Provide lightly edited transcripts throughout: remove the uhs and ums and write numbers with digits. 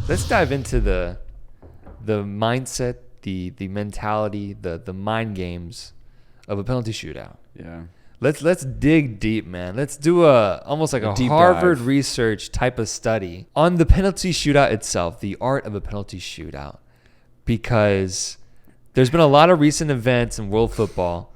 let's dive into the mindset, the mentality, the mind games of a penalty shootout. Yeah. Let's dig deep, man. Let's do almost like a Harvard research type of study on the penalty shootout itself, the art of a penalty shootout, because there's been a lot of recent events in world football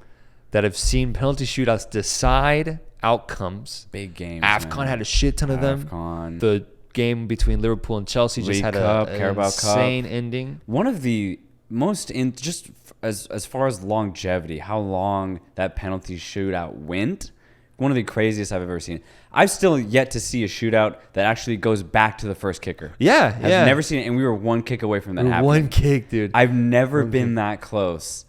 that have seen penalty shootouts decide outcomes. Big games. AFCON had a shit ton of them. The game between Liverpool and Chelsea just had an insane ending. One of the most just as far as longevity, how long that penalty shootout went, one of the craziest I've ever seen. I've still yet to see a shootout that actually goes back to the first kicker. Yeah, I've never seen it, and we were one kick away from that happening. One kick, dude. I've never been that close.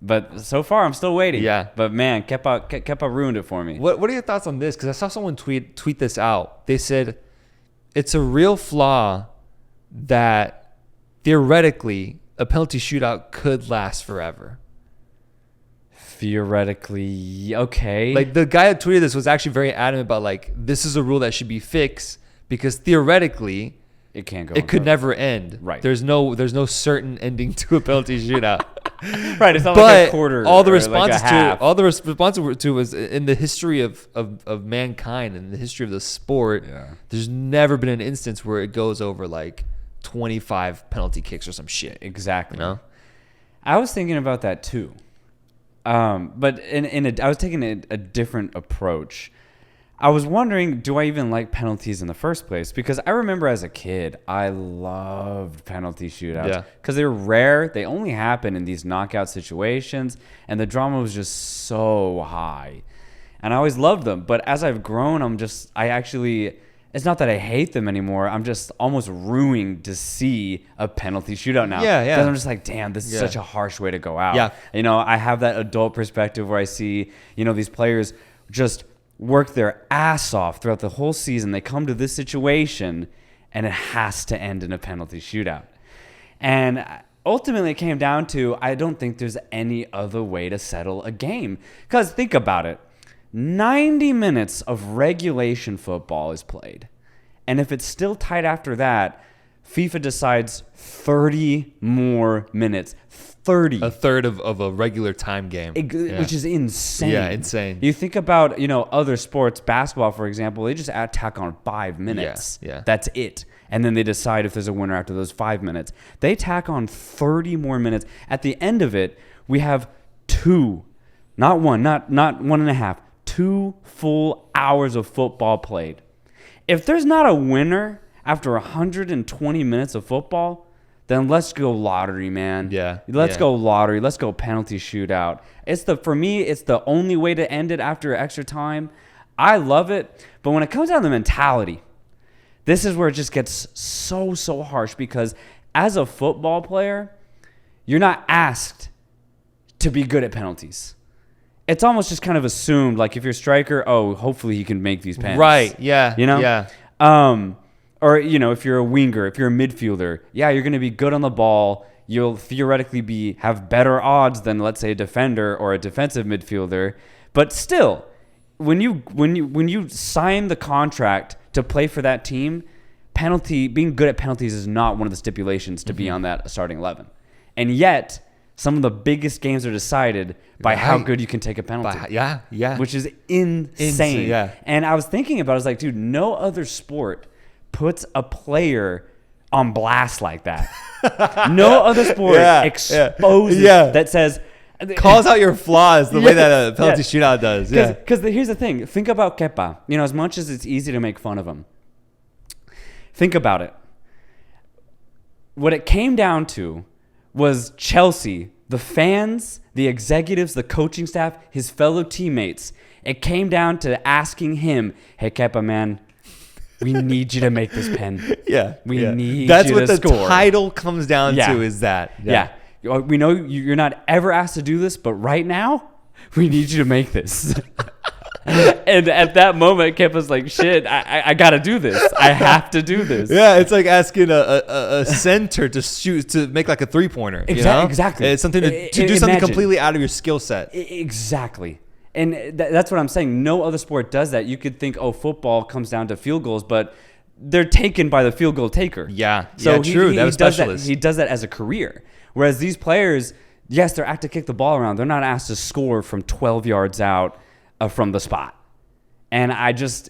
But so far, I'm still waiting. Yeah. But man, Kepa ruined it for me. What are your thoughts on this? Because I saw someone tweet this out. They said it's a real flaw that theoretically a penalty shootout could last forever. Theoretically, okay. Like the guy that tweeted this was actually very adamant about like this is a rule that should be fixed because theoretically it can't go. It could never end. Right. There's no certain ending to a penalty shootout. Right. It's not but like a quarter. All the responses like to was in the history of mankind and the history of the sport. Yeah. There's never been an instance where it goes over like 25 penalty kicks or some shit. Exactly. You know? I was thinking about that too. But I was taking a different approach. I was wondering, do I even like penalties in the first place? Because I remember as a kid, I loved penalty shootouts because they were rare. They only happen in these knockout situations, and the drama was just so high. And I always loved them. But as I've grown, it's not that I hate them anymore. I'm just almost ruining to see a penalty shootout now. Yeah. Because I'm just like, damn, this is such a harsh way to go out. Yeah. You know, I have that adult perspective where I see, these players just work their ass off throughout the whole season. They come to this situation, and it has to end in a penalty shootout. And ultimately, it came down to I don't think there's any other way to settle a game. Because think about it. 90 minutes of regulation football is played. And if it's still tight after that, FIFA decides 30 more minutes. 30. A third of a regular time game. Which is insane. Yeah, insane. You think about, other sports, basketball, for example, they just tack on 5 minutes. Yeah. That's it. And then they decide if there's a winner after those 5 minutes. They tack on 30 more minutes. At the end of it, we have 2, not 1, not 1.5, 2 full hours of football played. If there's not a winner after 120 minutes of football, then let's go lottery, man. Yeah. Let's go lottery. Let's go penalty shootout. For me, it's the only way to end it after extra time. I love it. But when it comes down to the mentality, this is where it just gets so harsh because as a football player, you're not asked to be good at penalties. It's almost just kind of assumed, like if you're a striker, hopefully he can make these pens. Right, yeah. Yeah. Or, if you're a winger, if you're a midfielder, you're going to be good on the ball. You'll theoretically have better odds than, let's say, a defender or a defensive midfielder. But still, when you sign the contract to play for that team, being good at penalties is not one of the stipulations to be on that starting 11. And yet, some of the biggest games are decided by how good you can take a penalty. Yeah. Which is insane. Yeah. And I was thinking about it, I was like, dude, no other sport puts a player on blast like that. No other sport exposes that says... calls out your flaws the way that a penalty shootout does. Because here's the thing. Think about Kepa. As much as it's easy to make fun of him, think about it. What it came down to was Chelsea, the fans, the executives, the coaching staff, his fellow teammates. It came down to asking him, hey, Kepa, man, we need you to make this pen. We need That's you what to the score. title comes down to is that. Yeah. We know you're not ever asked to do this, but right now, we need you to make this. And at that moment, Kepa's like, shit, I got to do this. I have to do this. Yeah, it's like asking a center to make like a three-pointer. Exactly. It's something to do something completely out of your skill set. Exactly. And that's what I'm saying. No other sport does that. You could think, football comes down to field goals, but they're taken by the field goal taker. Yeah. So true. He does that as a career. Whereas these players, yes, they're asked to kick the ball around. They're not asked to score from 12 yards out from the spot. And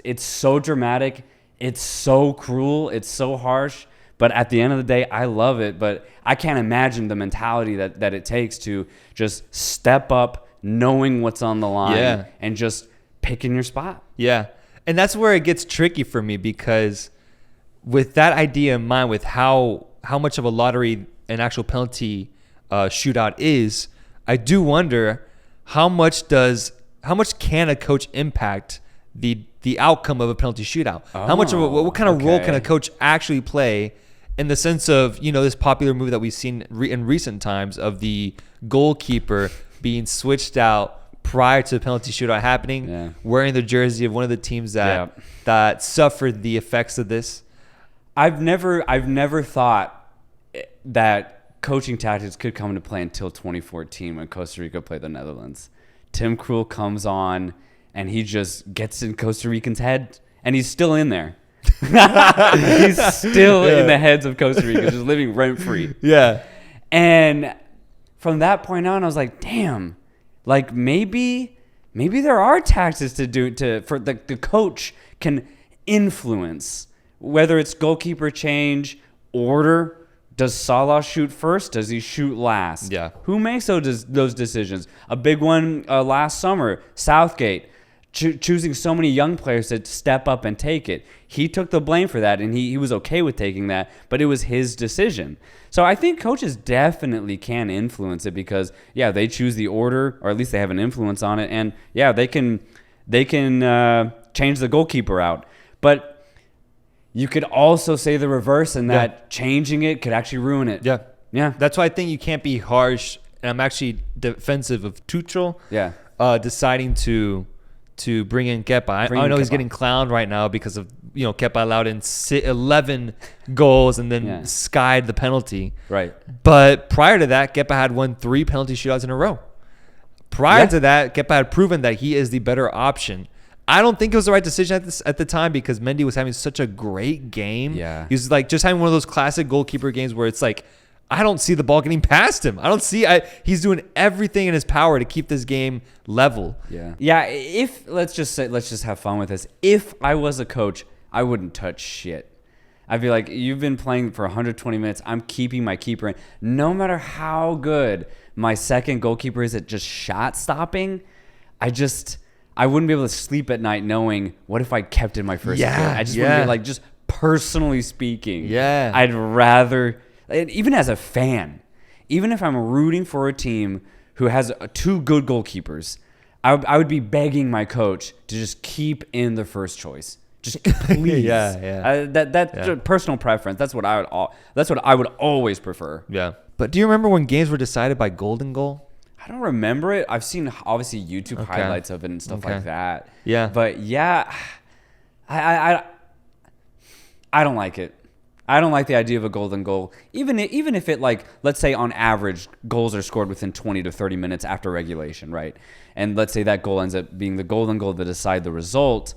it's so dramatic. It's so cruel. It's so harsh. But at the end of the day, I love it. But I can't imagine the mentality that it takes to just step up, knowing what's on the line, and just picking your spot. Yeah. And that's where it gets tricky for me, because with that idea in mind, with how much of a lottery an actual penalty shootout is, I do wonder how much can a coach impact the outcome of a penalty shootout? How much of what kind of role can a coach actually play, in the sense of, this popular move that we've seen in recent times of the goalkeeper being switched out prior to the penalty shootout happening, wearing the jersey of one of the teams that suffered the effects of this. I've never thought that coaching tactics could come into play until 2014 when Costa Rica played the Netherlands. Tim Krul comes on and he just gets in Costa Ricans' head, and he's still in there. He's still in the heads of Costa Rica, just living rent free. Yeah. And from that point on, I was like, damn, like maybe there are tactics for the coach can influence, whether it's goalkeeper change, order. Does Salah shoot first? Does he shoot last? Yeah. Who makes those decisions? A big one last summer, Southgate, choosing so many young players to step up and take it. He took the blame for that, and he was okay with taking that, but it was his decision. So I think coaches definitely can influence it, because, they choose the order, or at least they have an influence on it, and, they can change the goalkeeper out. But you could also say the reverse, and that changing it could actually ruin it. Yeah. Yeah. That's why I think you can't be harsh. And I'm actually defensive of Tuchel deciding to bring in Kepa. I know he's getting clowned right now because of, Kepa allowed in 11 goals and then skied the penalty. Right. But prior to that, Kepa had won 3 penalty shootouts in a row. Prior to that, Kepa had proven that he is the better option. I don't think it was the right decision at the time, because Mendy was having such a great game. Yeah. He was like just having one of those classic goalkeeper games where it's like, I don't see the ball getting past him. He's doing everything in his power to keep this game level. Yeah. Yeah. Let's just have fun with this. If I was a coach, I wouldn't touch shit. I'd be like, you've been playing for 120 minutes. I'm keeping my keeper in. No matter how good my second goalkeeper is at just shot stopping, I wouldn't be able to sleep at night knowing, what if I kept in my first goal? I just wouldn't be like, just personally speaking. Yeah. I'd rather, even as a fan, even if I'm rooting for a team who has 2 good goalkeepers, I would be begging my coach to just keep in the first choice. Just please. That's personal preference. That's what I would always prefer. Yeah. But do you remember when games were decided by golden goal? I don't remember it. I've seen obviously YouTube highlights of it and stuff like that. Yeah. But I don't like it. I don't like the idea of a golden goal. Even if it, like, let's say on average goals are scored within 20 to 30 minutes after regulation, right? And let's say that goal ends up being the golden goal to decide the result.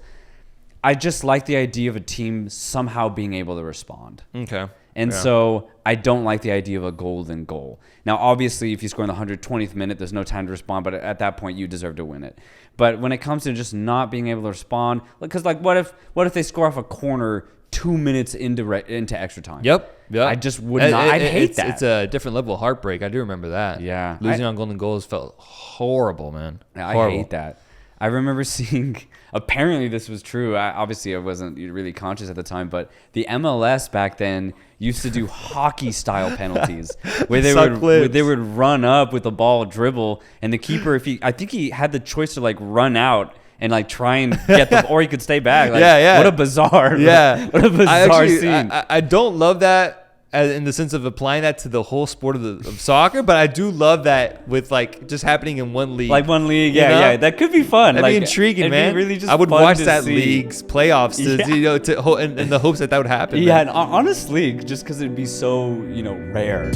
I just like the idea of a team somehow being able to respond. Okay. And so I don't like the idea of a golden goal. Now, obviously, if you score in the 120th minute, there's no time to respond, but at that point, you deserve to win it. But when it comes to just not being able to respond, because, like, what if they score off a corner 2 minutes into extra time? Yep. I just would not. I'd hate that. It's a different level of heartbreak. I do remember that. Yeah. Losing on golden goals felt horrible, man. I hate that. I remember seeing, apparently this was true. Obviously, I wasn't really conscious at the time, but the MLS back then used to do hockey-style penalties where they would run up with the ball, dribble, and the keeper, I think he had the choice to, like, run out and, like, try and get them, or he could stay back. Like, what a bizarre, what a bizarre scene. I don't love that in the sense of applying that to the whole sport of soccer, but I do love that with, like, just happening in one league. Like one league, that could be fun. That'd be intriguing, man. Really just I would fun watch to that see. league's playoffs in the hopes that would happen. Yeah, and honestly, just because it'd be so, rare.